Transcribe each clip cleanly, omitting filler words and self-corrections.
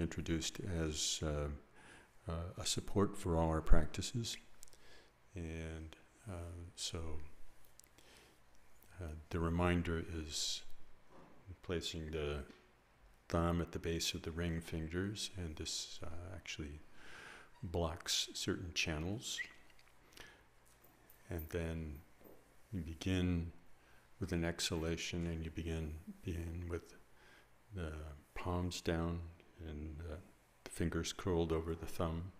introduced as a support for all our practices. And so the reminder is placing the thumb at the base of the ring fingers, and this actually blocks certain channels. And then you begin with an exhalation, and you begin with the palms down and the fingers curled over the thumb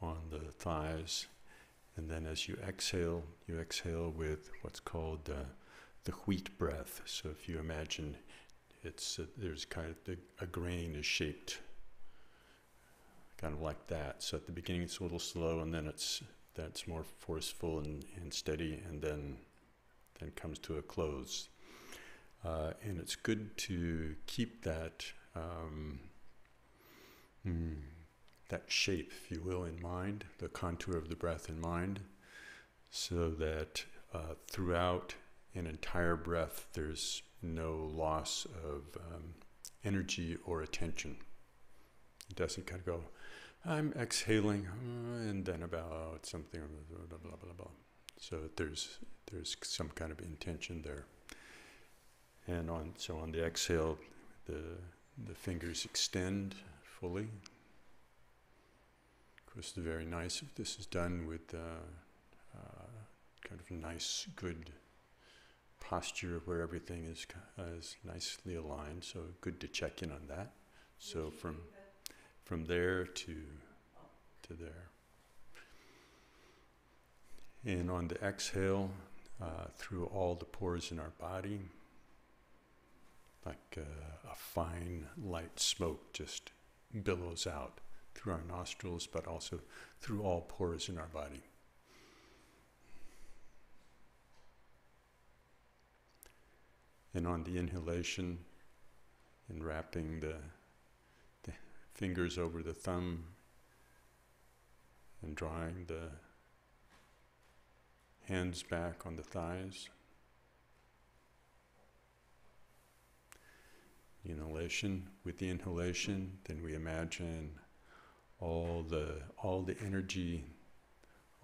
on the thighs. And then as you exhale with what's called the wheat breath. So if you imagine there's kind of a grain is shaped kind of like that. So at the beginning it's a little slow, and then that's more forceful and steady, and then comes to a close. And it's good to keep that that shape, if you will, in mind, the contour of the breath in mind, so that throughout an entire breath there's no loss of energy or attention. It doesn't kind of go, I'm exhaling, and then about something, blah, blah, blah, blah. So there's some kind of intention there. And on the exhale, the fingers extend fully. Of course, it's very nice if this is done with kind of a nice, good posture where everything is nicely aligned. So good to check in on that. So from there to there. And on the exhale, through all the pores in our body, like a fine, light smoke just billows out through our nostrils, but also through all pores in our body. And on the inhalation, and wrapping the fingers over the thumb and drawing the hands back on the thighs. Inhalation. With the inhalation, then we imagine all the energy,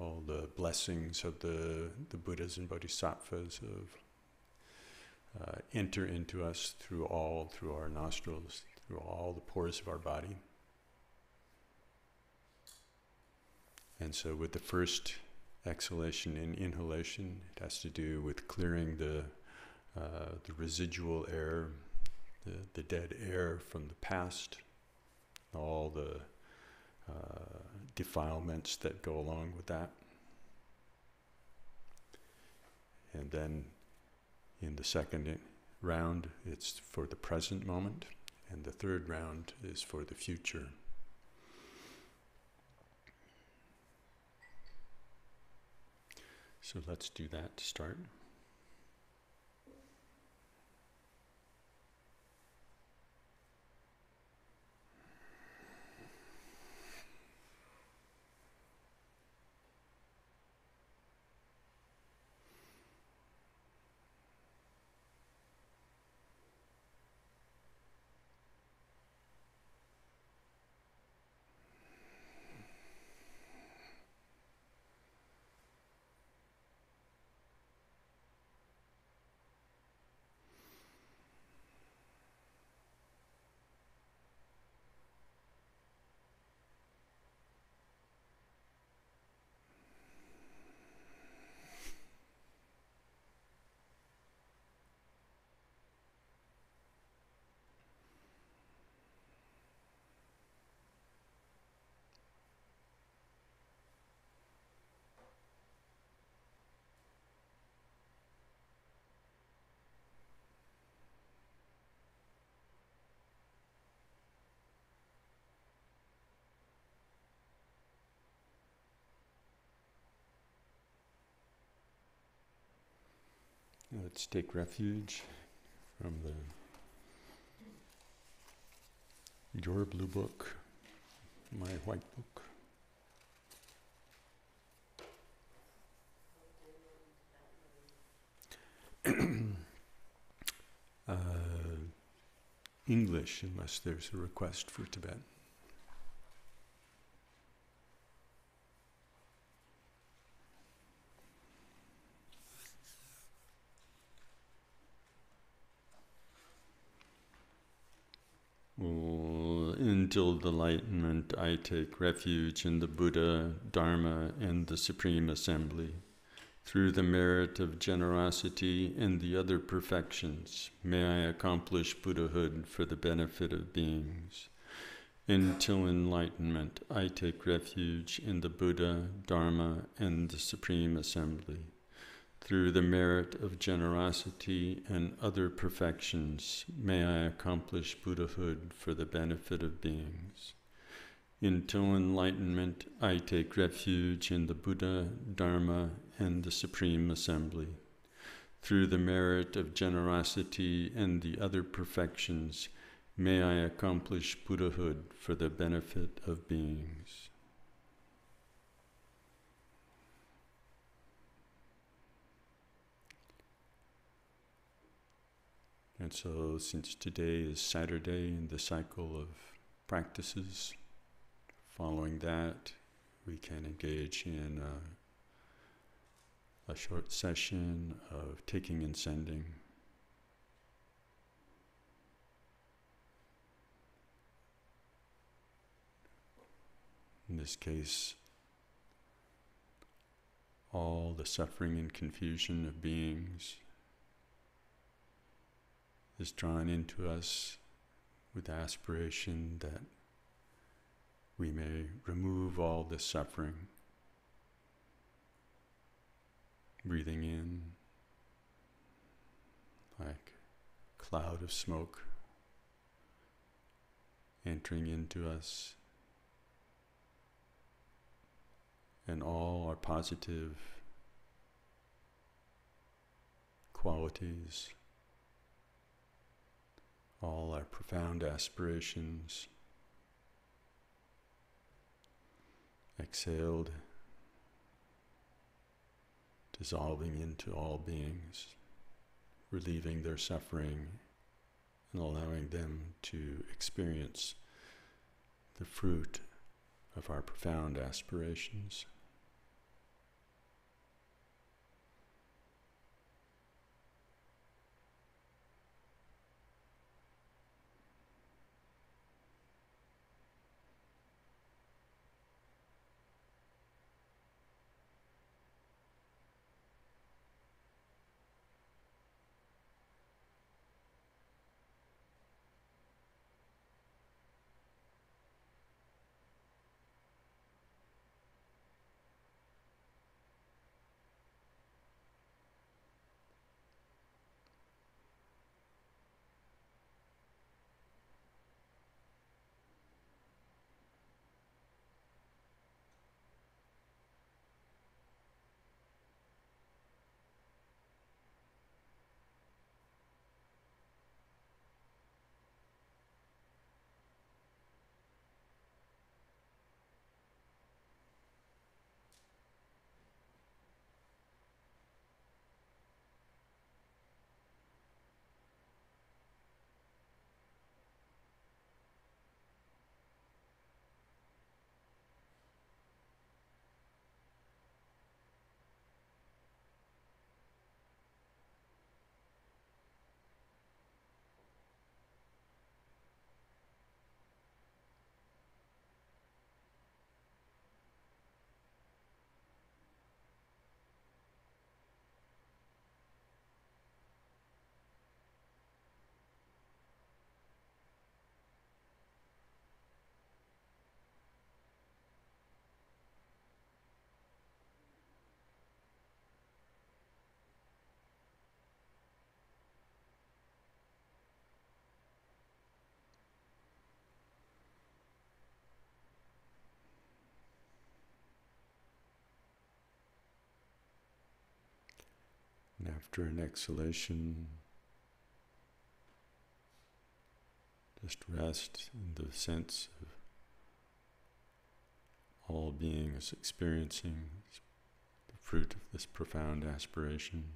all the blessings of the Buddhas and Bodhisattvas enter into us through our nostrils, through all the pores of our body. And so with the first exhalation and inhalation, it has to do with clearing the residual air, the dead air from the past, all the defilements that go along with that. And then in the second round, it's for the present moment, and the third round is for the future. So let's do that to start. Let's take refuge from your blue book, my white book. English unless there's a request for Tibetan. Until enlightenment, I take refuge in the Buddha, Dharma, and the Supreme Assembly. Through the merit of generosity and the other perfections, may I accomplish Buddhahood for the benefit of beings. Until enlightenment, I take refuge in the Buddha, Dharma, and the Supreme Assembly. Through the merit of generosity and other perfections, may I accomplish Buddhahood for the benefit of beings. Until enlightenment, I take refuge in the Buddha, Dharma, and the Supreme Assembly. Through the merit of generosity and the other perfections, may I accomplish Buddhahood for the benefit of beings. And so, since today is Saturday in the cycle of practices, following that, we can engage in a short session of taking and sending. In this case, all the suffering and confusion of beings is drawn into us with the aspiration that we may remove all this suffering. Breathing in like a cloud of smoke entering into us, and all our positive qualities, all our profound aspirations exhaled, dissolving into all beings, relieving their suffering and allowing them to experience the fruit of our profound aspirations. And after an exhalation, just rest in the sense of all beings experiencing the fruit of this profound aspiration.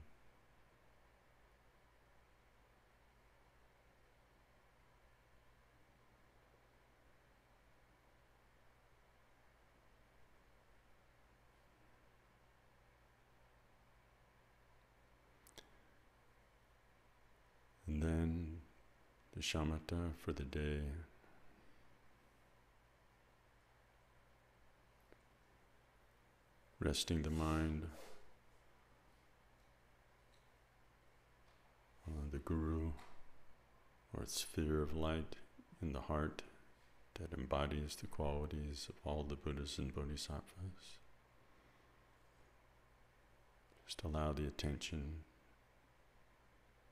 shamatha for the day. Resting the mind on the Guru, or sphere of light in the heart that embodies the qualities of all the Buddhas and Bodhisattvas. Just allow the attention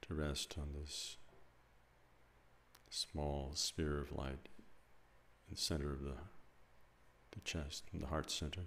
to rest on this small sphere of light in the center of the chest, in the heart center.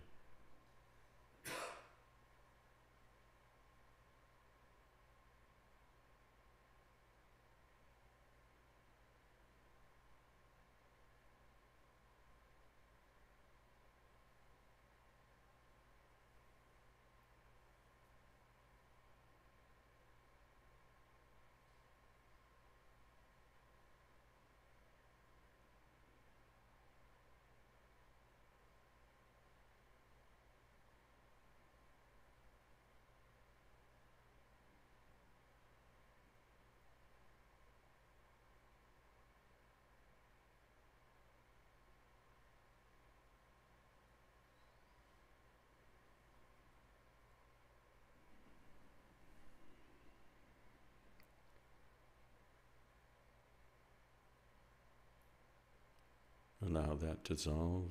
Allow that to dissolve.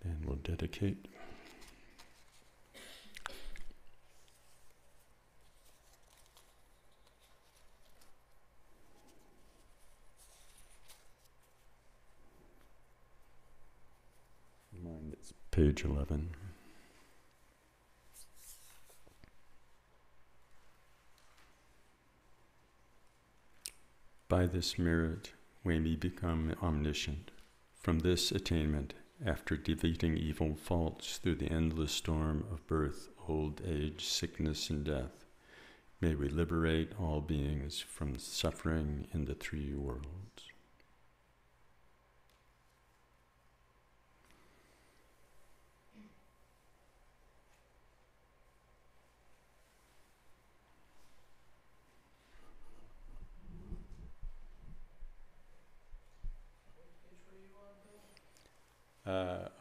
Then we'll dedicate. Mine is page 11. By this merit, we may become omniscient. From this attainment, after defeating evil faults through the endless storm of birth, old age, sickness, and death, may we liberate all beings from suffering in the three worlds.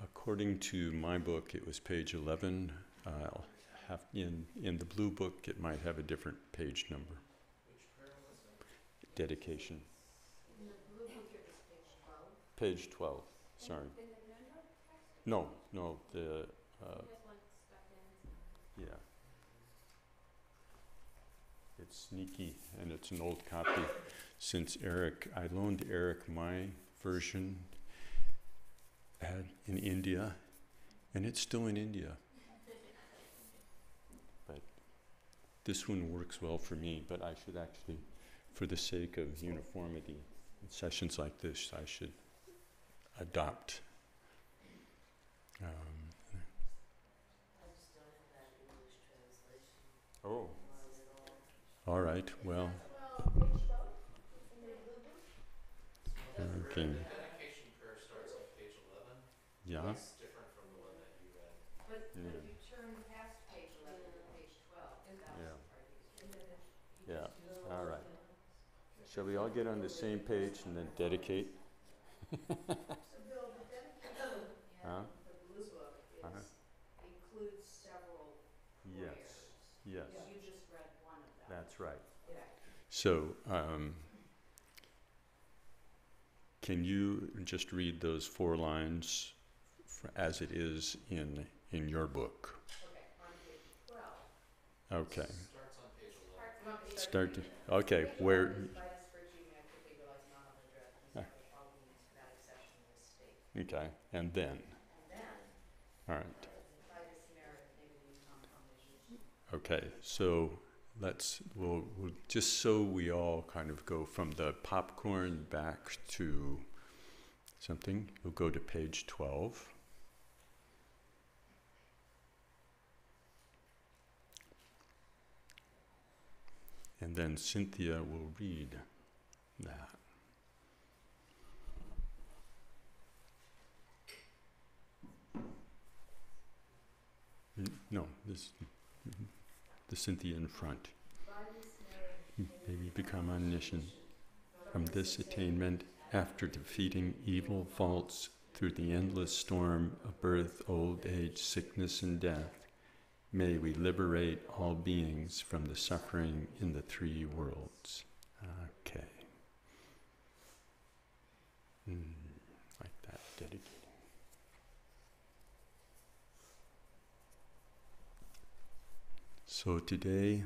According to my book, it was page 11. In the blue book, it might have a different page number. Which prayer was that? Dedication. In the blue book, it was page 12. Page 12, sorry. In the Ngondro text? No, the, You guys want stuck in? yeah. It's sneaky, and it's an old copy. Since I loaned Eric my version in India, and it's still in India. But this one works well for me, but I should actually, for the sake of uniformity, in sessions like this, I should adopt. I just don't have that English translation. Oh, all right, well. Page 12 in the blue book? Okay. The dedication prayer starts on page 11. Yeah. It's different from the one that you read. But if you turn past page 11 to page 12, that Yeah. was part of it. Yeah, all right. Shall we all get on the same page and then dedicate? So Bill, the dedication Huh? in the blue book includes several Yes, prayers. yes, You just read one of them. that's right. Yeah. So, can you just read those 4 lines as it is in your book? Okay, on page 12. Okay. Starts on page 11. On page Start. Okay. Where? Vitus Virginia, I quickly realized Mahamudra, conserve all beings without exception in this state. Okay. And then. And then, All right. by this merit, may we become omniscient. Okay. So we'll just so we all kind of go from the popcorn back to something. We'll go to page 12. And then Cynthia will read that. No, the Cynthia in front. Maybe become omniscient. From this attainment, after defeating evil faults through the endless storm of birth, old age, sickness, and death, may we liberate all beings from the suffering in the three worlds. Okay. Like that, dedicating. So today,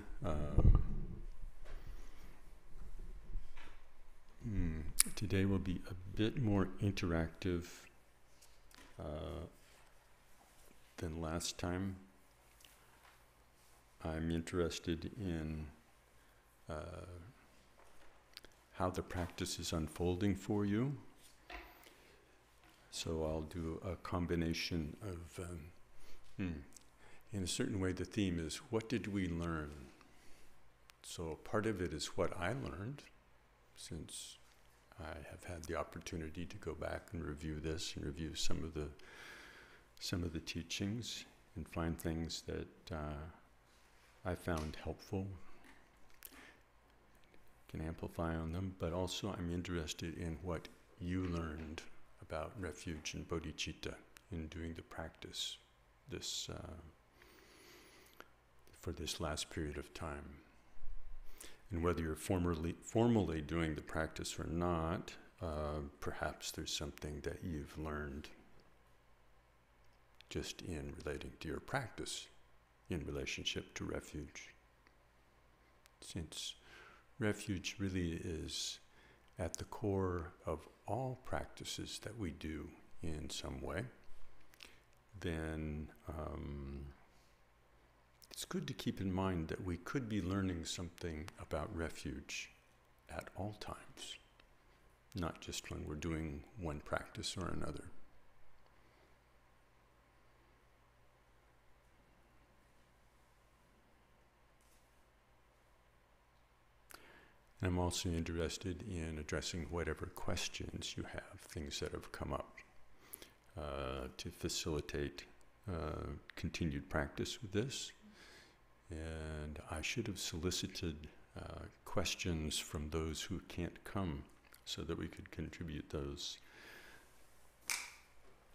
today will be a bit more interactive than last time. I'm interested in how the practice is unfolding for you. So I'll do a combination of, in a certain way the theme is, what did we learn? So part of it is what I learned, since I have had the opportunity to go back and review this and review some of the teachings and find things that I found helpful, can amplify on them, but also I'm interested in what you learned about refuge and bodhicitta in doing the practice for this last period of time. And whether you're formally doing the practice or not, perhaps there's something that you've learned just in relating to your practice in relationship to refuge. Since refuge really is at the core of all practices that we do in some way, then it's good to keep in mind that we could be learning something about refuge at all times, not just when we're doing one practice or another. I'm also interested in addressing whatever questions you have, things that have come up, to facilitate continued practice with this. And I should have solicited questions from those who can't come so that we could contribute those.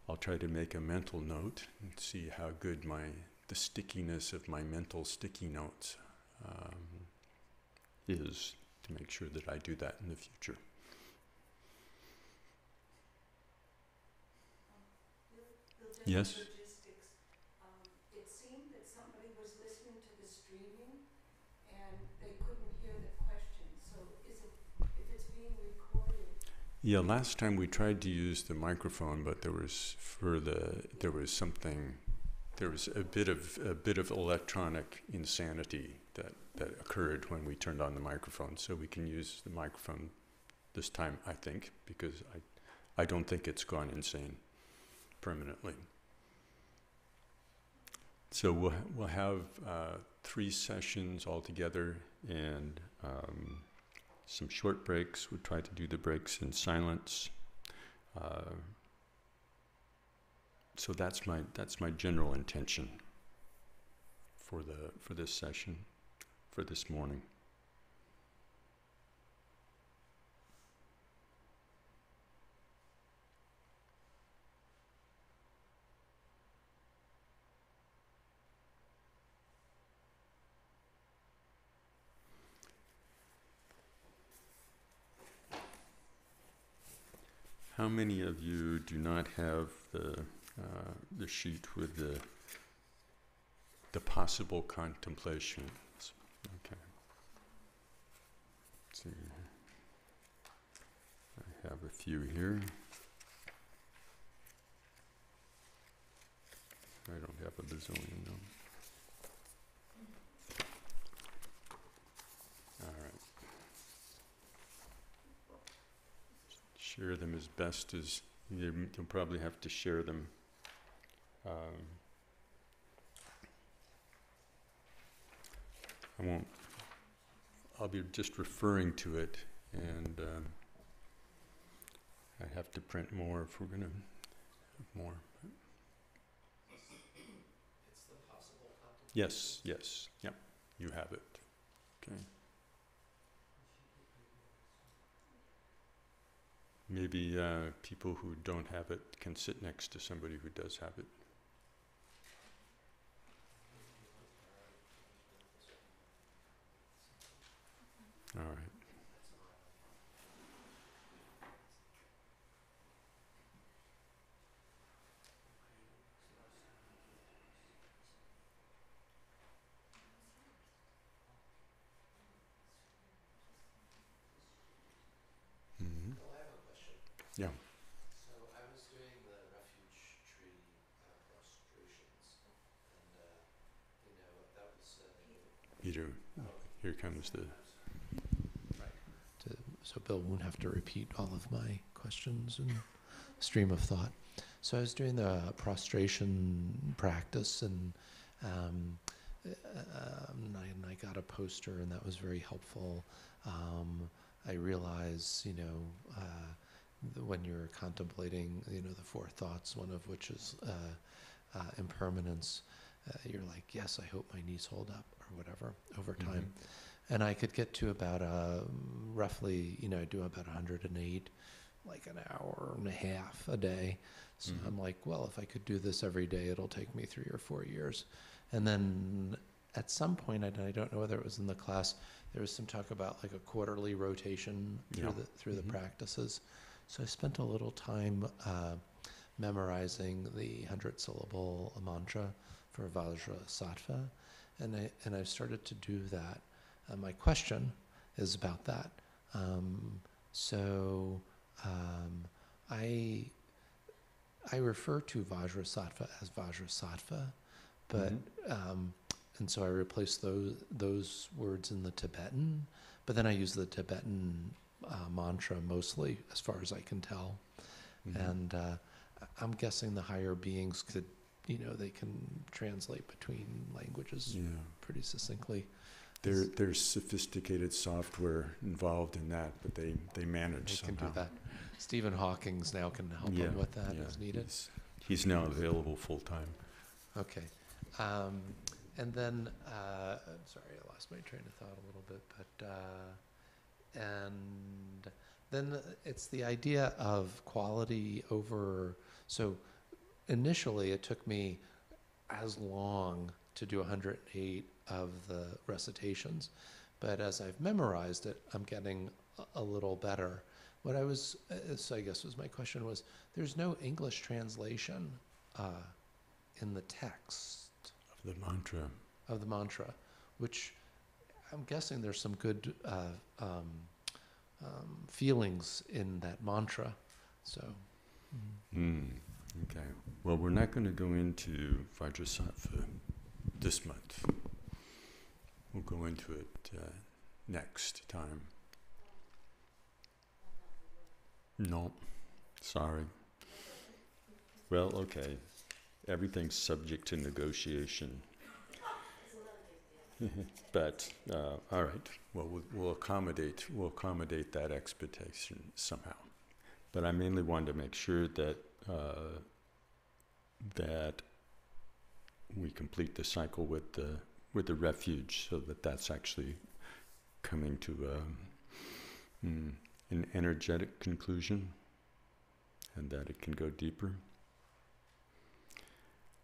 I'll try to make a mental note and see how good the stickiness of my mental sticky notes is, to make sure that I do that in the future. Yes? Logistics. It seemed that somebody was listening to the streaming and they couldn't hear the question. So if it's being recorded? Yeah, last time we tried to use the microphone, but there was a bit of electronic insanity that occurred when we turned on the microphone. So we can use the microphone this time, I think, because I don't think it's gone insane permanently. So we'll have 3 sessions altogether, and some short breaks. We'll try to do the breaks in silence. So that's my general intention for this session, for this morning. How many of you do not have the sheet with the possible contemplations? Okay. Let's see. I have a few here. I don't have a bazillion, no. All right. Share them as best as you'll probably have to share them. I'll be just referring to it, and I have to print more if we're going to have more. It's the possible Yes, yes, yep, you have it. Okay. Maybe people who don't have it can sit next to somebody who does have it. All right. Mhm. Well, I have a question. Yeah. So I was doing the refuge tree prostrations, and that was. Peter, here comes the. So Bill won't have to repeat all of my questions and stream of thought. So I was doing the prostration practice, and I got a poster, and that was very helpful. I realize, when you're contemplating, the four thoughts, one of which is impermanence, you're like, yes, I hope my knees hold up, or whatever, over time. And I could get to about roughly, I do about 108, like an hour and a half a day. So I'm like, well, if I could do this every day, it'll take me 3 or 4 years. And then at some point, I don't know whether it was in the class, there was some talk about like a quarterly rotation through the practices. So I spent a little time memorizing the 100-syllable mantra for Vajrasattva, and I've started to do that. My question is about that. I refer to Vajrasattva as Vajrasattva, but and so I replace those words in the Tibetan, but then I use the Tibetan mantra mostly, as far as I can tell. And I'm guessing the higher beings could, they can translate between languages pretty succinctly. There's sophisticated software involved in that, but they manage They somehow. can do that. Stephen Hawking's now can help him with that as needed. He's now available full time. Okay. And then, sorry, I lost my train of thought a little bit, but, and then it's the idea of quality over, so initially it took me as long to do 108 of the recitations, but as I've memorized it, I'm getting a little better. What I was, so I guess was my question was, there's no English translation in the text Of the mantra. which I'm guessing there's some good feelings in that mantra. So. Okay. Well, we're not going to go into Vajrasattva this month. We'll go into it next time. No, sorry. Well, okay. Everything's subject to negotiation. But all right. Well, we'll accommodate that expectation somehow. But I mainly wanted to make sure that that we complete the cycle with the refuge, so that's actually coming to an energetic conclusion, and that it can go deeper.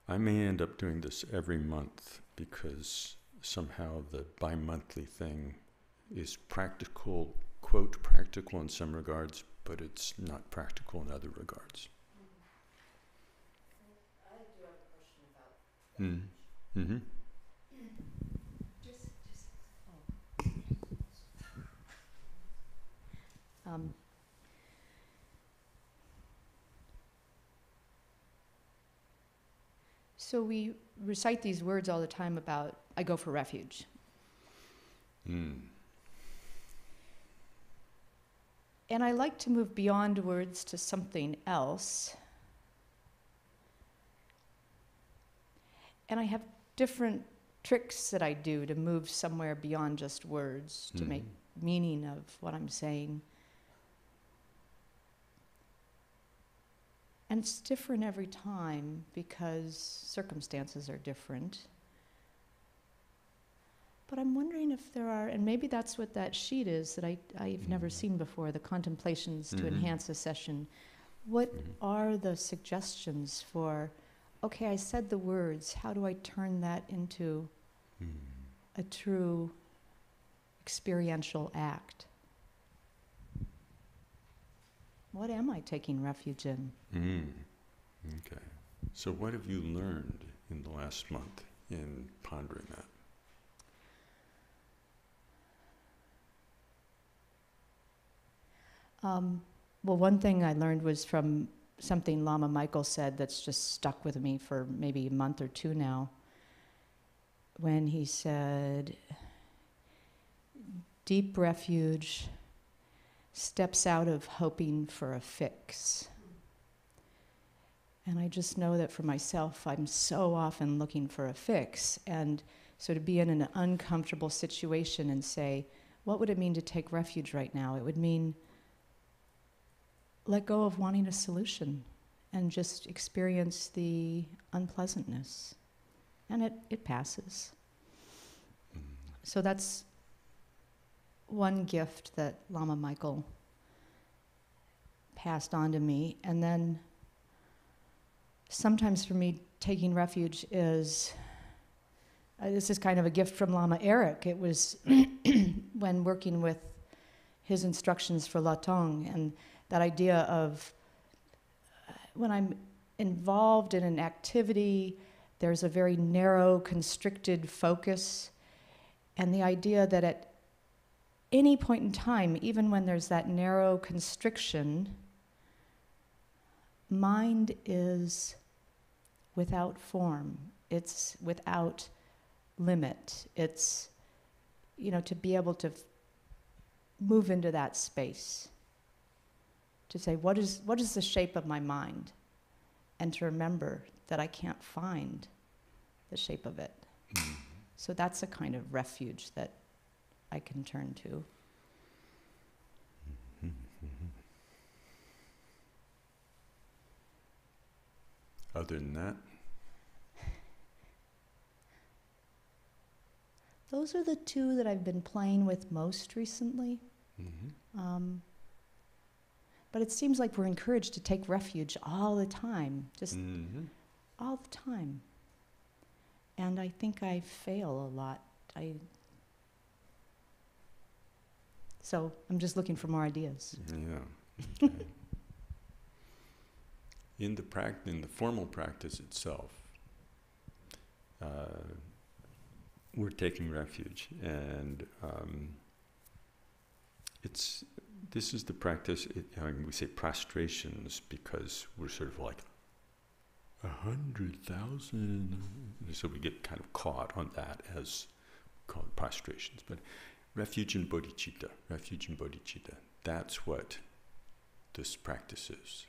I may end up doing this every month, because somehow the bi-monthly thing is practical, quote, practical in some regards, but it's not practical in other regards. I do have a question about So we recite these words all the time about, I go for refuge. And I like to move beyond words to something else. And I have different tricks that I do to move somewhere beyond just words, to make meaning of what I'm saying. And it's different every time because circumstances are different. But I'm wondering if there are, and maybe that's what that sheet is that I've never seen before, the contemplations to enhance a session. What are the suggestions for, okay, I said the words, how do I turn that into a true experiential act? What am I taking refuge in? Okay. So what have you learned in the last month in pondering that? Well, one thing I learned was from something Lama Michael said that's just stuck with me for maybe a month or two now, when he said, deep refuge steps out of hoping for a fix. And I just know that for myself, I'm so often looking for a fix. And so to be in an uncomfortable situation and say, what would it mean to take refuge right now? It would mean let go of wanting a solution and just experience the unpleasantness. And it passes. So that's one gift that Lama Michael passed on to me. And then sometimes for me, taking refuge is, this is kind of a gift from Lama Eric. It was when working with his instructions for Latong, and that idea of when I'm involved in an activity, there's a very narrow, constricted focus, and the idea that at any point in time, even when there's that narrow constriction, mind is without form. It's without limit. It's, to be able to move into that space. To say, what is the shape of my mind? And to remember that I can't find the shape of it. So that's a kind of refuge that I can turn to. Other than that? Those are the two that I've been playing with most recently. But it seems like we're encouraged to take refuge all the time, just all the time. And I think I fail a lot. So I'm just looking for more ideas. Yeah. Okay. In the formal practice itself, we're taking refuge, and this is the practice. We say prostrations because we're sort of like 100,000, so we get kind of caught on that as called prostrations. But refuge in bodhicitta, that's what this practice is.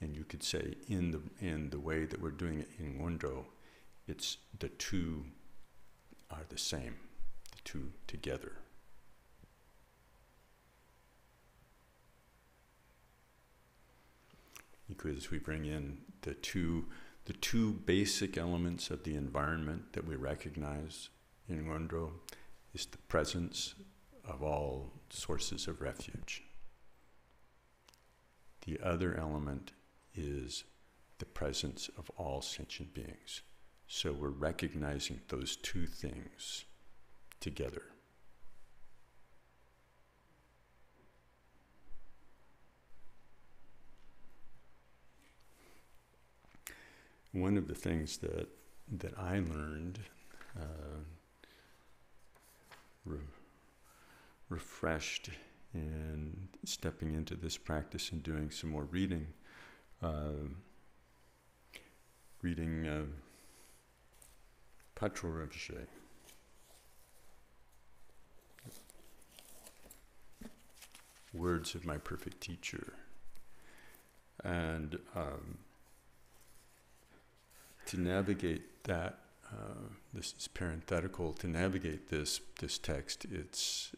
And you could say in the way that we're doing it in Ngondro, it's the two are the same, the two together. Because we bring in the two basic elements of the environment that we recognize in Ngondro is the presence of all sources of refuge. The other element is the presence of all sentient beings. So we're recognizing those two things together. One of the things that I learned, refreshed in stepping into this practice and doing some more reading, Patro Rinpoche. Words of My Perfect Teacher. And to navigate that, this is parenthetical, to navigate this text, it's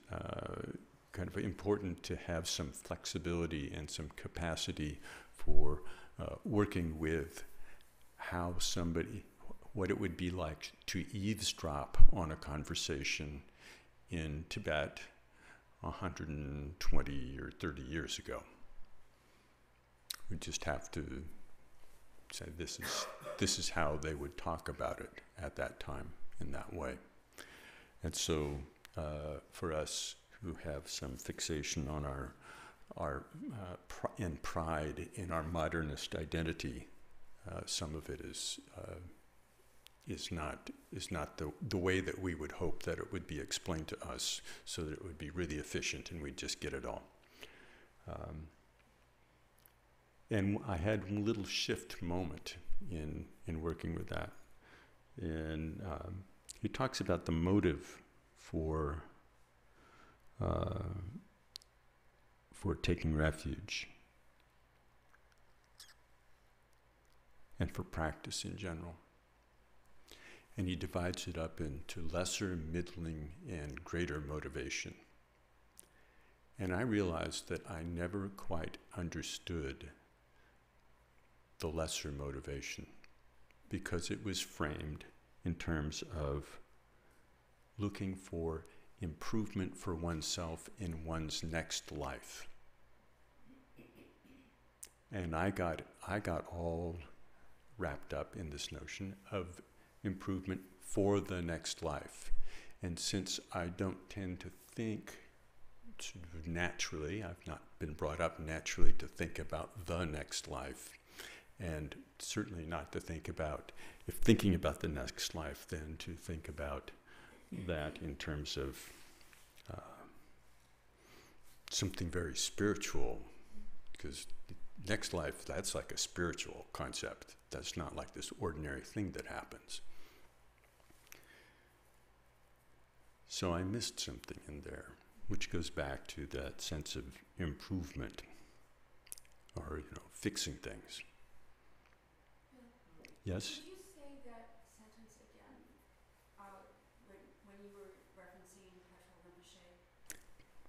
kind of important to have some flexibility and some capacity for working with how somebody, what it would be like to eavesdrop on a conversation in Tibet 120 or 30 years ago. We just have to say this is how they would talk about it at that time in that way. And so for us who have some fixation on our pride in our modernist identity, some of it is not the way that we would hope that it would be explained to us, so that it would be really efficient and we'd just get it all. And I had a little shift moment in working with that. And he talks about the motive for taking refuge and for practice in general. And he divides it up into lesser, middling, and greater motivation. And I realized that I never quite understood the lesser motivation, because it was framed in terms of looking for improvement for oneself in one's next life. And I got all wrapped up in this notion of improvement for the next life. And since I don't tend to think sort of naturally, I've not been brought up naturally to think about the next life, and certainly not to think about, if thinking about the next life, then to think about that in terms of something very spiritual, because next life, that's like a spiritual concept. That's not like this ordinary thing that happens. So I missed something in there, which goes back to that sense of improvement, or fixing things. Yes? Could you say that sentence again, when you were referencing Patrul Rinpoche?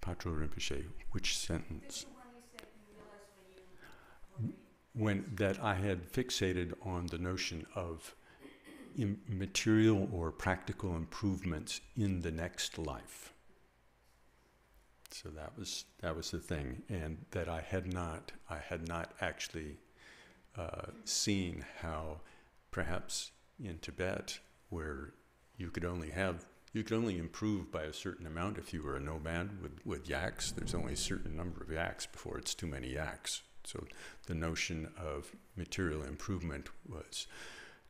Patrul Rinpoche, which sentence? This is the one you said you realized when you That I had fixated on the notion of material or practical improvements in the next life. So that was the thing, and that I had not actually seen how perhaps in Tibet, where you could only improve by a certain amount if you were a nomad with yaks. There's only a certain number of yaks before it's too many yaks. So the notion of material improvement was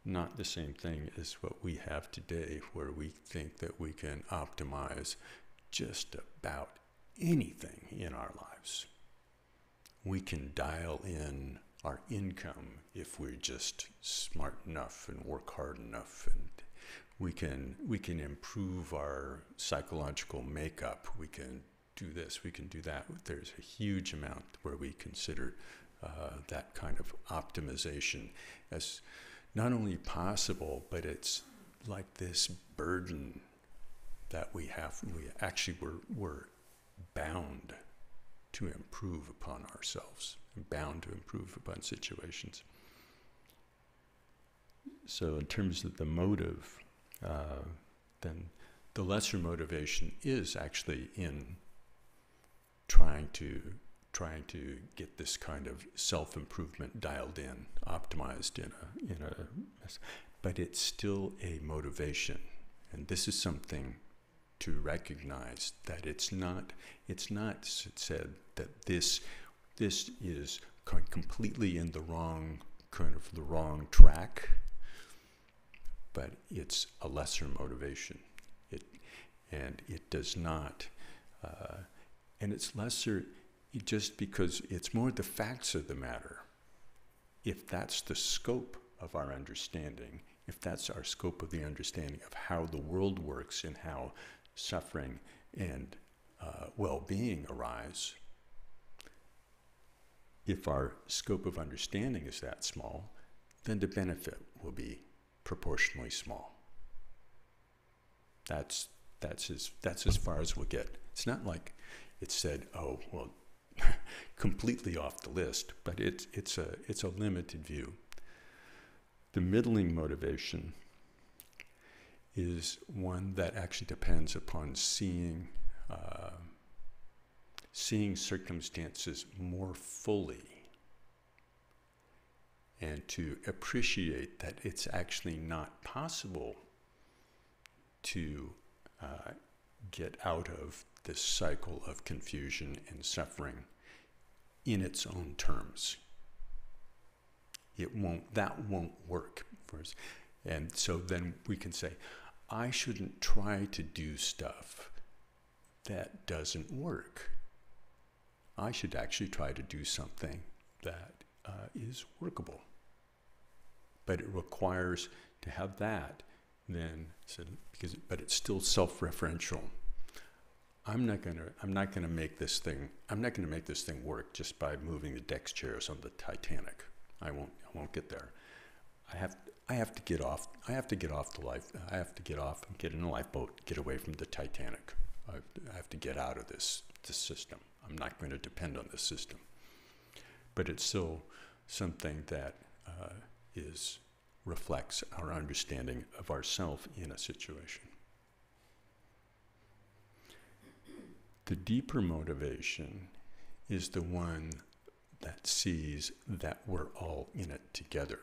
not the same thing as what we have today, where we think that we can optimize just about anything in our lives. We can dial in our income if we're just smart enough and work hard enough, and we can improve our psychological makeup. We can do this, we can do that. There's a huge amount where we consider that kind of optimization as not only possible, but it's like this burden that we have. We actually were bound to improve upon ourselves, bound to improve upon situations. So in terms of the motive, then the lesser motivation is actually in trying to get this kind of self-improvement dialed in, optimized in a, but it's still a motivation. And this is something to recognize, that it's not said that this is completely in the wrong track, but it's a lesser motivation. It does not, and it's lesser just because it's more the facts of the matter. If that's the scope of our understanding, if that's our scope of the understanding of how the world works and how suffering and well-being arise, if our scope of understanding is that small, then the benefit will be proportionally small. That's as far as we'll get. It's not like it's said, oh, well, completely off the list, but it's a limited view. The middling motivation is one that actually depends upon seeing circumstances more fully, and to appreciate that it's actually not possible to get out of this cycle of confusion and suffering in its own terms. That won't work for us. And so then we can say, I shouldn't try to do stuff that doesn't work. I should actually try to do something that is workable. But it requires to have that then, but it's still self-referential. I'm not gonna make this thing work just by moving the deck chairs on the Titanic. I won't get there. I have to get off and get in a lifeboat, get away from the Titanic. I have to get out of this system. I'm not going to depend on this system. But it's still something that reflects our understanding of ourself in a situation. The deeper motivation is the one that sees that we're all in it together.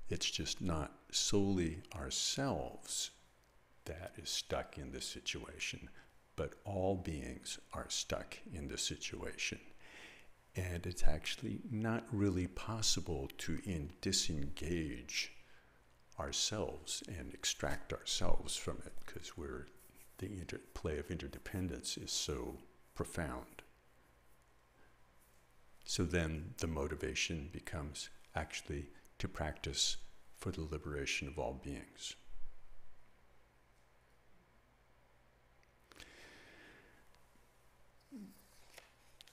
It's just not solely ourselves that is stuck in this situation, but all beings are stuck in this situation. And it's actually not really possible to disengage ourselves and extract ourselves from it, because the interplay of interdependence is so profound. So then the motivation becomes actually to practice for the liberation of all beings.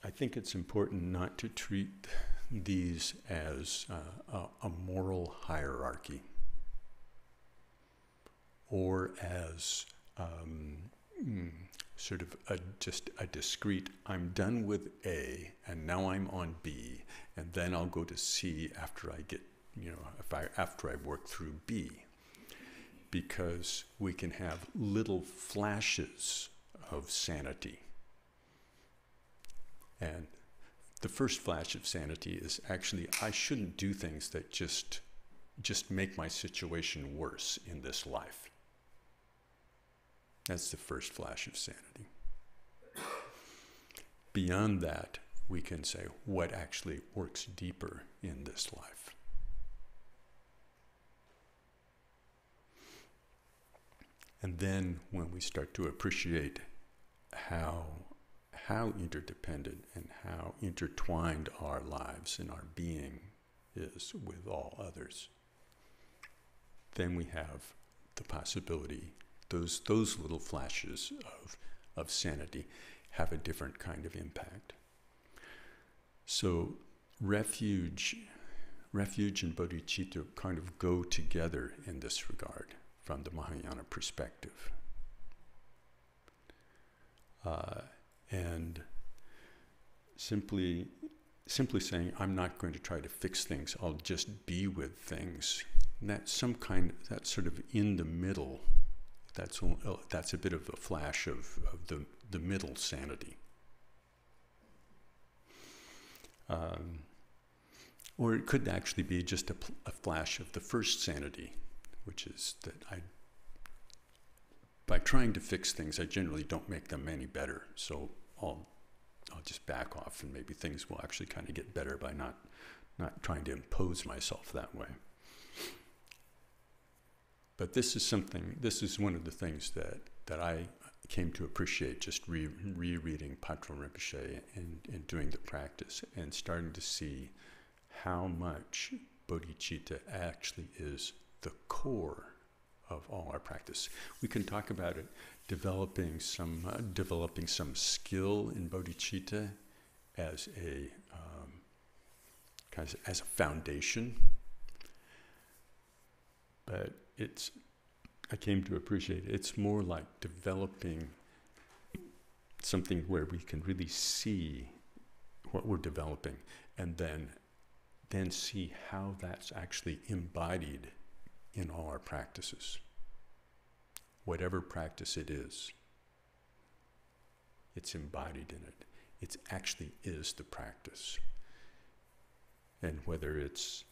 I think it's important not to treat these as a moral hierarchy, or as sort of just a discrete, I'm done with A and now I'm on B, and then I'll go to C after I get, after I work through B. Because we can have little flashes of sanity. And the first flash of sanity is actually, I shouldn't do things that just make my situation worse in this life. That's the first flash of sanity. Beyond that, we can say what actually works deeper in this life. And then when we start to appreciate how interdependent and how intertwined our lives and our being is with all others, then we have the possibility, those little flashes of sanity have a different kind of impact. So refuge and bodhicitta kind of go together in this regard from the Mahayana perspective. And simply saying, I'm not going to try to fix things, I'll just be with things. And that's sort of in the middle. That's a bit of a flash of the middle sanity. Or it could actually be just a flash of the first sanity, which is that by trying to fix things, I generally don't make them any better. So I'll just back off, and maybe things will actually kind of get better by not trying to impose myself that way. But this is one of the things that I came to appreciate just rereading Patron Rinpoche and doing the practice, and starting to see how much bodhicitta actually is the core of all our practice. We can talk about it, developing some skill in bodhicitta as a foundation, but I came to appreciate it's more like developing something where we can really see what we're developing, and then see how that's actually embodied in all our practices. whatever practice it is, it's embodied in it. It actually is the practice. And whether it's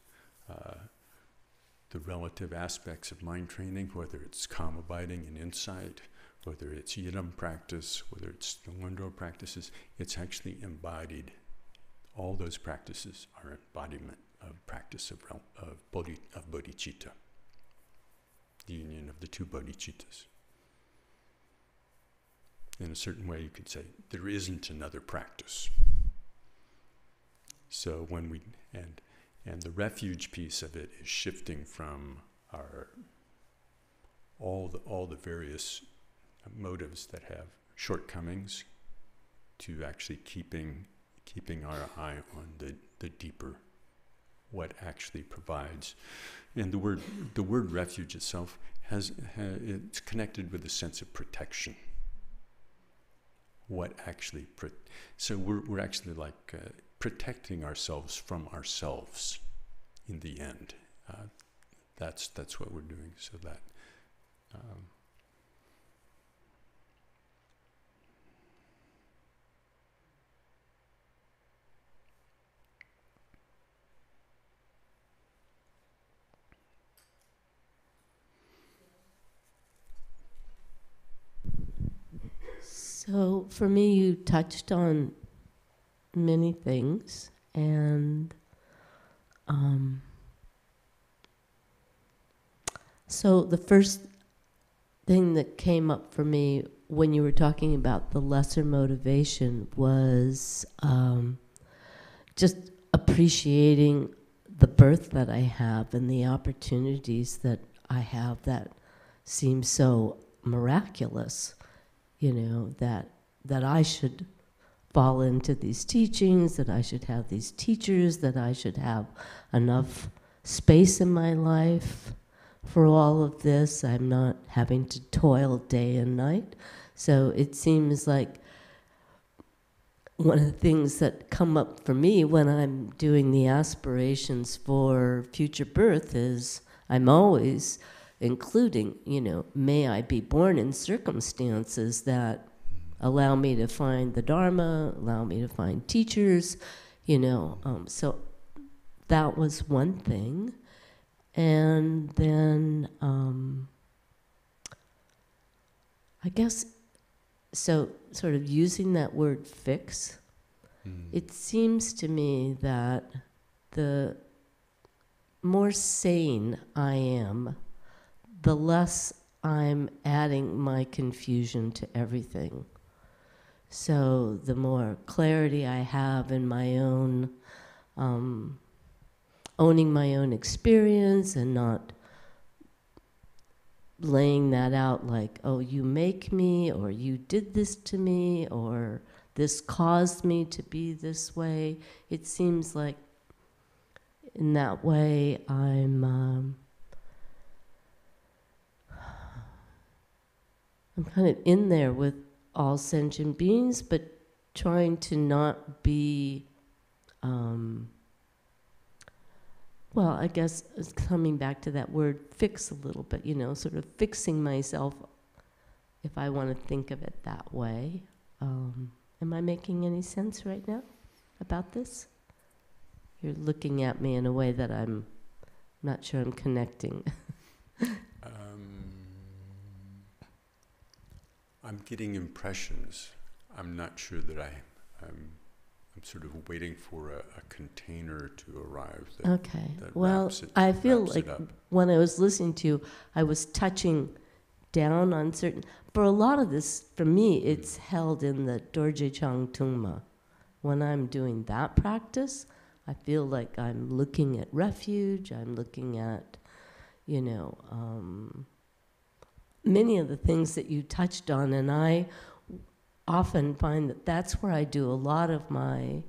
the relative aspects of mind training, whether it's calm abiding and insight, whether it's yidam practice, whether it's the Ngondro practices, it's actually embodied. All those practices are embodiment of practice of bodhicitta, the union of the two bodhicittas. In a certain way, you could say there isn't another practice. So when we and the refuge piece of it is shifting from all the various motives that have shortcomings to actually keeping our eye on the deeper, what actually provides. And the word refuge itself it's connected with a sense of protection. What actually so we're actually like protecting ourselves from ourselves in the end. That's what we're doing. So that So for me, you touched on many things, and so the first thing that came up for me when you were talking about the lesser motivation was just appreciating the birth that I have and the opportunities that I have that seem so miraculous. That I should fall into these teachings, that I should have these teachers, that I should have enough space in my life for all of this. I'm not having to toil day and night. So it seems like one of the things that come up for me when I'm doing the aspirations for future birth is I'm always including, may I be born in circumstances that allow me to find the Dharma, allow me to find teachers, so that was one thing. And then I guess, so sort of using that word fix, it seems to me that the more sane I am, the less I'm adding my confusion to everything. So the more clarity I have in my own, owning my own experience and not laying that out like, oh, you make me, or you did this to me, or this caused me to be this way. It seems like in that way I'm kind of in there with all sentient beings, but trying to not be, well, I guess it's coming back to that word fix a little bit, sort of fixing myself, if I want to think of it that way. Am I making any sense right now about this? You're looking at me in a way that I'm not sure I'm connecting. I'm getting impressions. I'm not sure that I'm sort of waiting for a container to arrive. Okay. Well, I feel like when I was listening to you, I was touching down on certain. For a lot of this, for me, it's held in the Dorje Chang Tungma. When I'm doing that practice, I feel like I'm looking at refuge. I'm looking at, many of the things that you touched on, and I often find that that's where I do a lot of my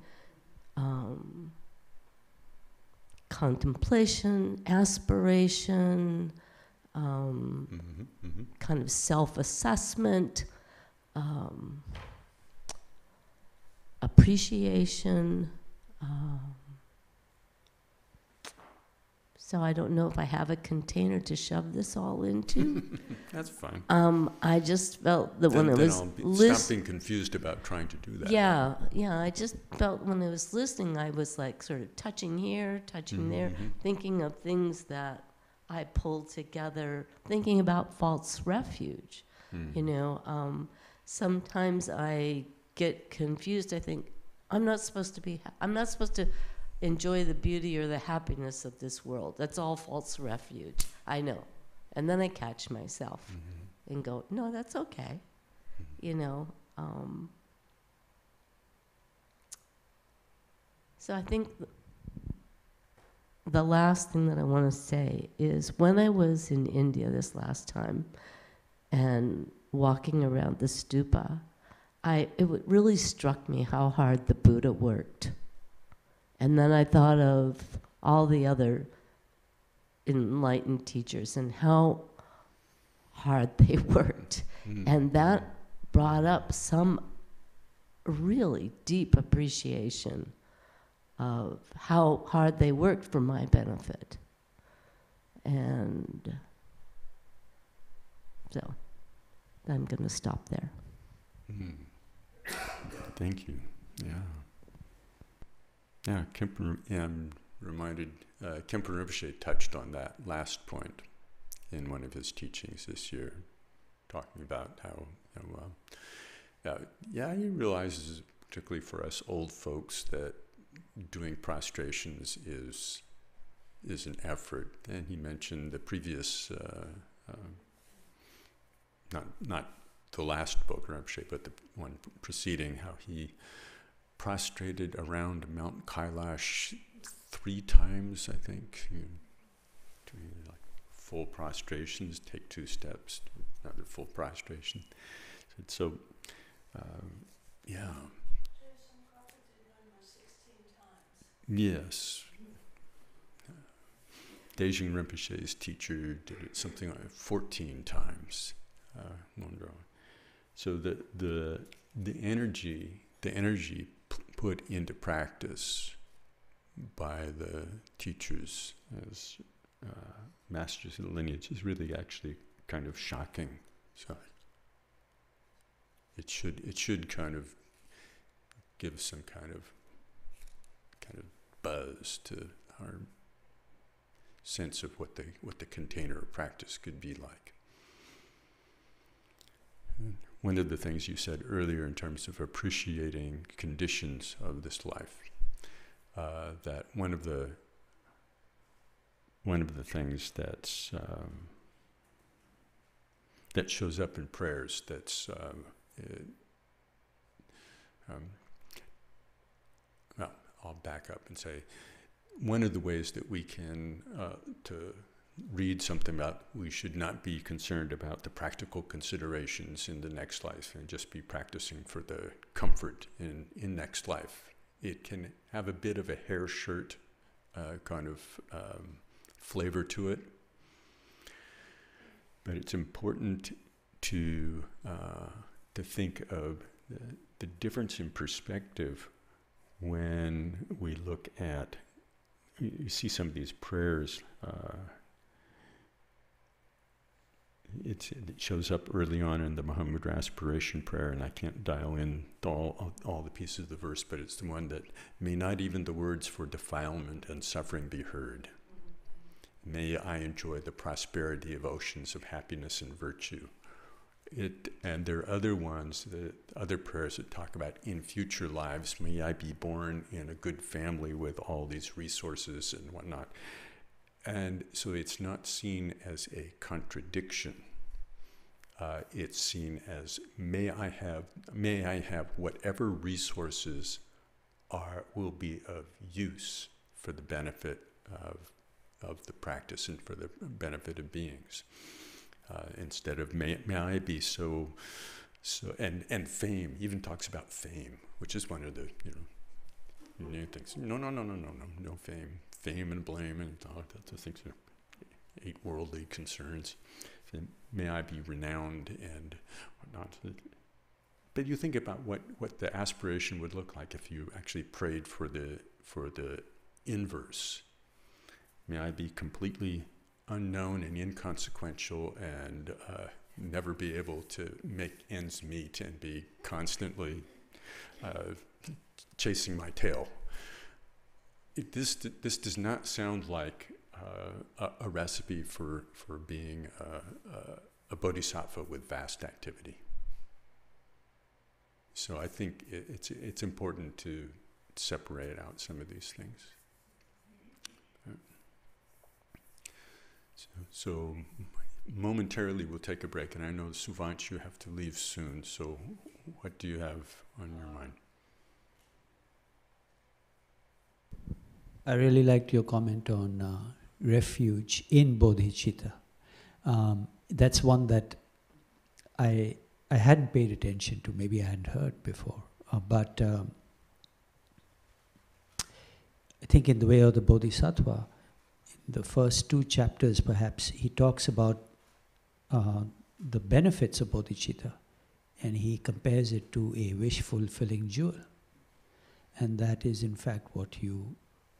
contemplation, aspiration, kind of self-assessment, appreciation. So I don't know if I have a container to shove this all into. That's fine. I just felt that when I was Stop listening, being confused about trying to do that. yeah, I just felt when I was listening, I was like sort of touching here, touching there, thinking of things that I pulled together, thinking about false refuge. You know, sometimes I get confused. I think I'm not supposed to enjoy the beauty or the happiness of this world. That's all false refuge. I know. And then I catch myself and go, no, that's okay. You know. So I think the last thing that I want to say is when I was in India this last time and walking around the stupa, it really struck me how hard the Buddha worked. And then I thought of all the other enlightened teachers and how hard they worked. And that brought up some really deep appreciation of how hard they worked for my benefit. And so I'm going to stop there. Thank you. Yeah. Yeah, I'm reminded, Kempo Rinpoche touched on that last point in one of his teachings this year, talking about how he realizes, particularly for us old folks, that doing prostrations is an effort. And he mentioned the previous, not the last book, Rinpoche, but the one preceding, how he prostrated around Mount Kailash 3 times, I think. Doing like full prostrations, take 2 steps, another full prostration. So, yeah. Yes. Dejing Rinpoche's teacher did it something like 14 times, Ngondro. So the energy put into practice by the teachers as masters of the lineage is really actually kind of shocking. So it should kind of give some kind of buzz to our sense of what the container of practice could be like. One of the things you said earlier in terms of appreciating conditions of this life, that one of the things that's that shows up in prayers, that's well, I'll back up and say one of the ways that we can to read something about, we should not be concerned about the practical considerations in the next life and just be practicing for the comfort in next life. It can have a bit of a hair shirt kind of flavor to it, but it's important to think of the difference in perspective when we look at, you see some of these prayers. It shows up early on in the Mahamudra aspiration prayer, and I can't dial in all the pieces of the verse, but it's the one that, may not even the words for defilement and suffering be heard. May I enjoy the prosperity of oceans of happiness and virtue. And there are other ones, other prayers that talk about in future lives, may I be born in a good family with all these resources and whatnot. And so it's not seen as a contradiction. It's seen as, may I have whatever resources will be of use for the benefit of the practice and for the benefit of beings. Instead of may I be so and fame, even talks about fame, which is one of the new things. No fame and blame and all those things are 8 worldly concerns. So may I be renowned and whatnot. But you think about what the aspiration would look like if you actually prayed for the inverse. may I be completely unknown and inconsequential and never be able to make ends meet and be constantly chasing my tail. This does not sound like a recipe for being a bodhisattva with vast activity. So I think it's important to separate out some of these things. So momentarily we'll take a break, and I know Suvanch, you have to leave soon. So what do you have on your mind? I really liked your comment on refuge in bodhicitta. That's one that I hadn't paid attention to. Maybe I hadn't heard before. But I think in the way of the Bodhisattva, in the first 2 chapters perhaps, he talks about the benefits of bodhicitta, and he compares it to a wish-fulfilling jewel. And that is in fact what you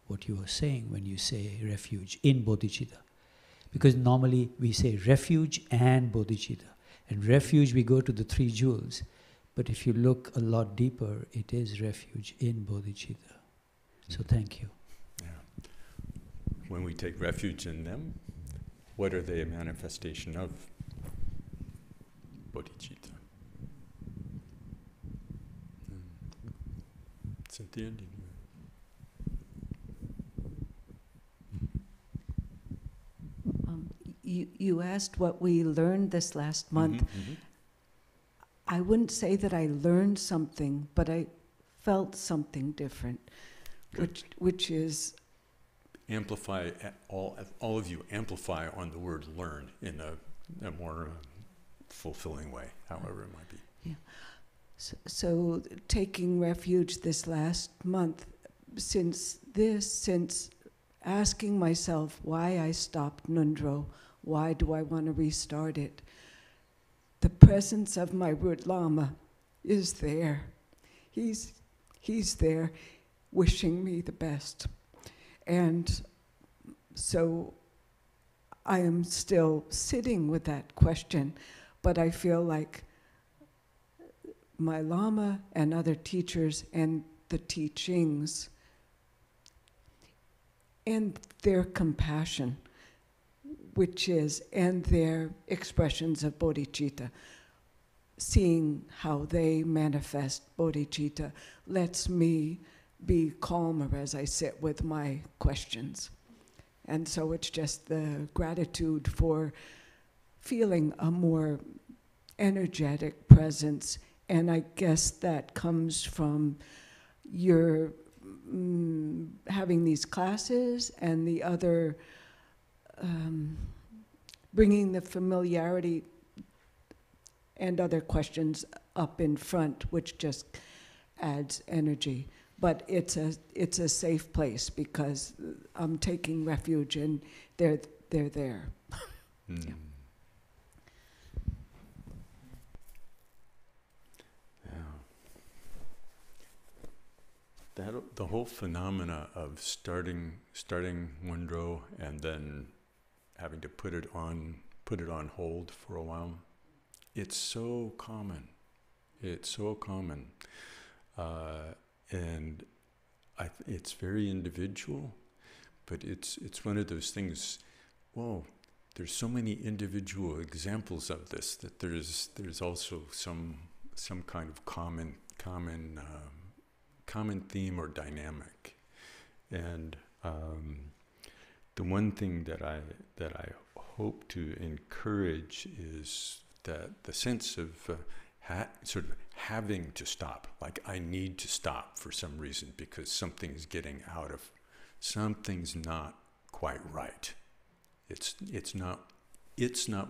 are saying when you say refuge in bodhicitta. Because normally we say refuge and bodhicitta. And refuge, we go to the 3 jewels. But if you look a lot deeper, it is refuge in bodhicitta. So thank you. Yeah. When we take refuge in them, what are they a manifestation of? Bodhicitta. Cynthia, did you? You asked what we learned this last month. I wouldn't say that I learned something, but I felt something different, which is... Amplify, all of you, amplify on the word learn in a more fulfilling way, however it might be. Yeah. So taking refuge this last month, since asking myself why I stopped Ngondro, why do I want to restart it? The presence of my root Lama is there. He's there wishing me the best. And so I am still sitting with that question, but I feel like my Lama and other teachers and the teachings and their compassion, and their expressions of bodhicitta, seeing how they manifest bodhicitta lets me be calmer as I sit with my questions. And so it's just the gratitude for feeling a more energetic presence. And I guess that comes from your having these classes and the other bringing the familiarity and other questions up in front, which just adds energy. But it's a safe place because I'm taking refuge and they're there. Yeah. The whole phenomena of starting Ngondro and then having to put it on hold for a while, it's so common. It's so common, and it's very individual. But it's one of those things. Whoa, there's so many individual examples of this that there's also some kind of common theme or dynamic. And the one thing that I hope to encourage is that the sense of sort of having to stop, like I need to stop for some reason because something's not quite right. It's not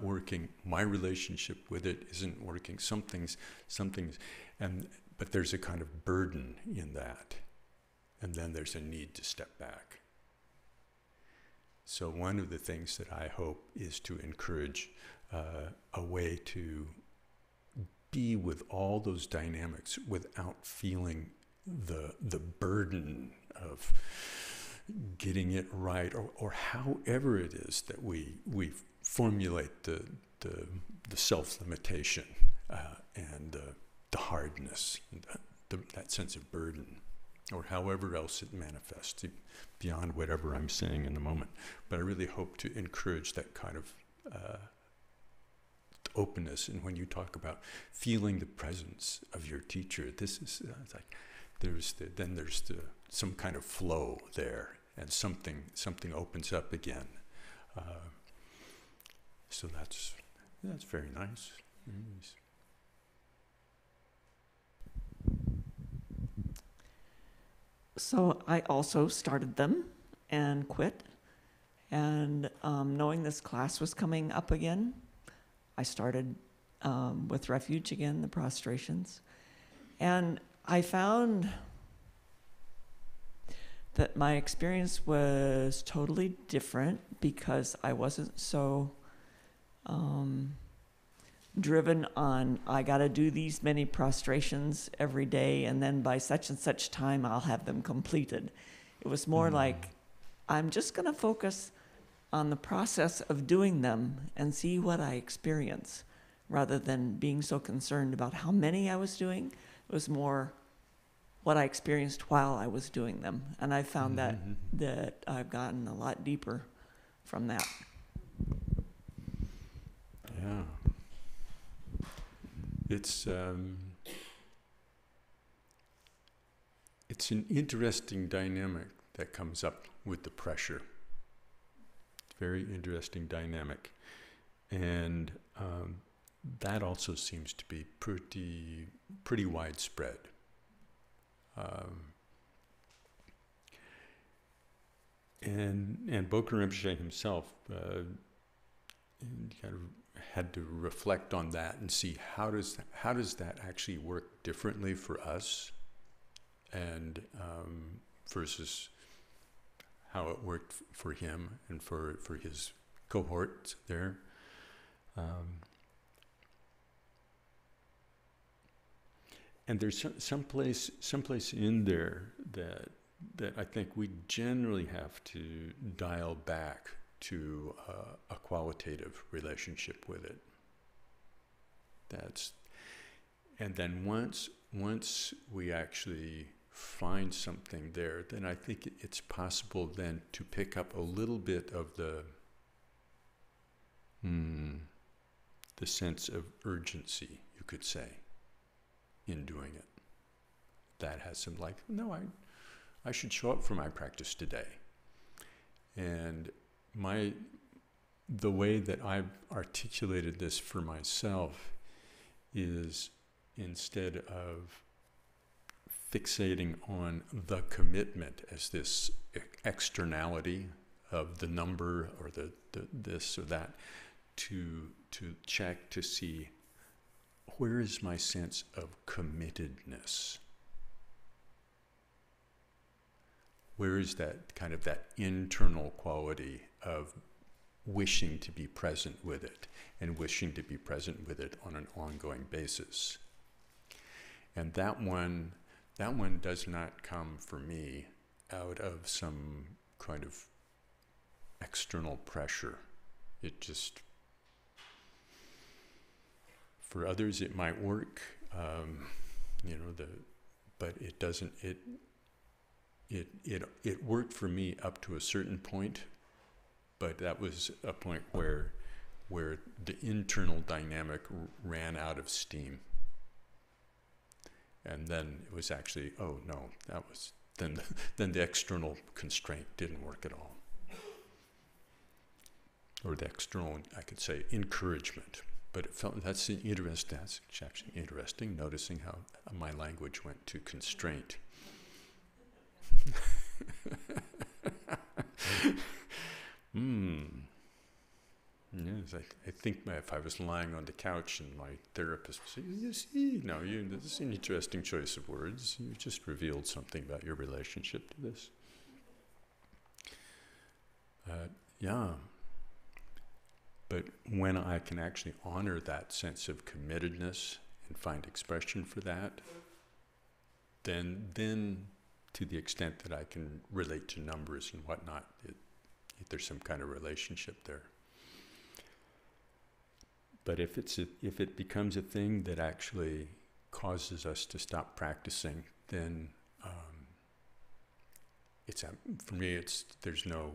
working. My relationship with it isn't working. Something's but there's a kind of burden in that. And then there's a need to step back. So one of the things that I hope is to encourage a way to be with all those dynamics without feeling the burden of getting it right, or however it is that we formulate the self-limitation and the hardness, and that sense of burden, or however else it manifests, beyond whatever I'm saying in the moment. But I really hope to encourage that kind of openness. And when you talk about feeling the presence of your teacher, this is it's like there's some kind of flow there, and something opens up again. So that's very nice. So I also started them and quit. And knowing this class was coming up again, I started with refuge again, the prostrations. And I found that my experience was totally different because I wasn't so driven on, I got to do these many prostrations every day, and then by such and such time I'll have them completed. It was more like, I'm just going to focus on the process of doing them and see what I experience, rather than being so concerned about how many I was doing. It was more what I experienced while I was doing them. And I found that I've gotten a lot deeper from that. Yeah. It's an interesting dynamic that comes up with the pressure. Very interesting dynamic. And that also seems to be pretty widespread. And Bokar Rinpoche himself kind of had to reflect on that and see how does that actually work differently for us, and versus how it worked for him and for his cohorts there. And there's someplace in there that I think we generally have to dial back to a qualitative relationship with it. And then once we actually find something there, then I think it's possible then to pick up a little bit of the sense of urgency, you could say, in doing it. That has some like, no, I should show up for my practice today. And the way that I've articulated this for myself is, instead of fixating on the commitment as this externality of the number or the this or that, to check to see, where is my sense of committedness? Where is that kind of that internal quality of wishing to be present with it, and wishing to be present with it on an ongoing basis? And that one does not come for me out of some kind of external pressure. It just, for others it might work, but it doesn't. It worked for me up to a certain point, but that was a point where the internal dynamic ran out of steam. And then it was actually, oh no, that was, then the external constraint didn't work at all. Or the external, I could say, encouragement. But it felt, that's actually interesting, noticing how my language went to constraint. Yes, I think if I was lying on the couch and my therapist would say, you see, no, this is an interesting choice of words. You just revealed something about your relationship to this. Yeah. But when I can actually honor that sense of committedness and find expression for that, then to the extent that I can relate to numbers and whatnot, there's some kind of relationship there. But if it becomes a thing that actually causes us to stop practicing, then for me there's no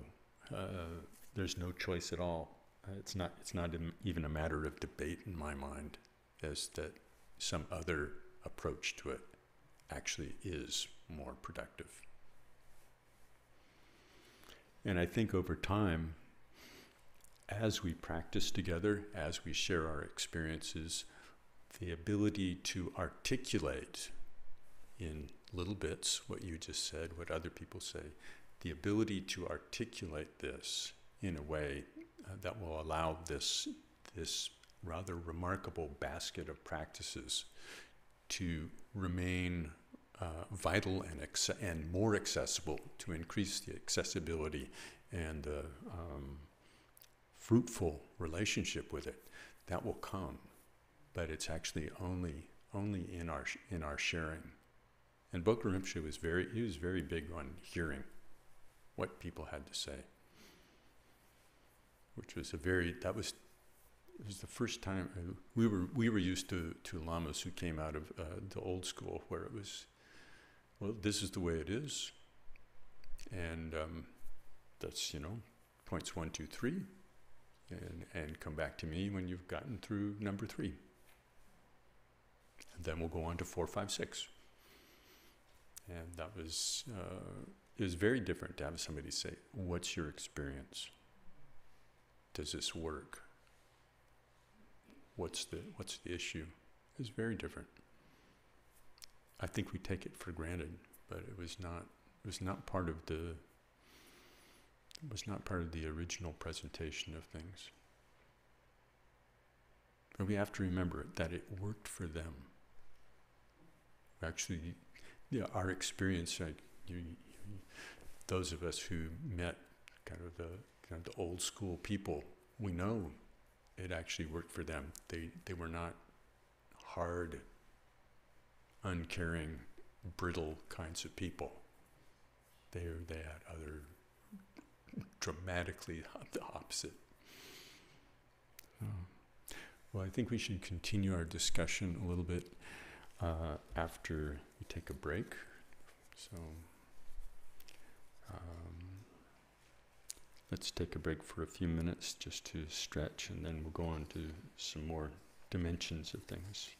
choice at all. It's not even a matter of debate in my mind as that some other approach to it actually is more productive. And I think over time, as we practice together, as we share our experiences, the ability to articulate in little bits what you just said, what other people say, the ability to articulate this in a way that will allow this rather remarkable basket of practices to remain vital and more accessible, to increase the accessibility and the fruitful relationship with it, that will come. But it's actually only in our sharing. And Bokar Rinpoche was very big on hearing what people had to say, which was it was the first time we were used to lamas who came out of the old school, where it was, well, this is the way it is, and that's points 1, 2, 3, and come back to me when you've gotten through number 3, and then we'll go on to 4, 5, 6. And that was it was very different to have somebody say, "What's your experience? Does this work? What's the issue?" It's very different. I think we take it for granted, but it was not part of the original presentation of things. But we have to remember that it worked for them. Actually, our experience, those of us who met kind of the old school people, we know it actually worked for them. They were not hard, uncaring, brittle kinds of people. They had other, dramatically the opposite. Well, I think we should continue our discussion a little bit after we take a break. So let's take a break for a few minutes just to stretch, and then we'll go on to some more dimensions of things.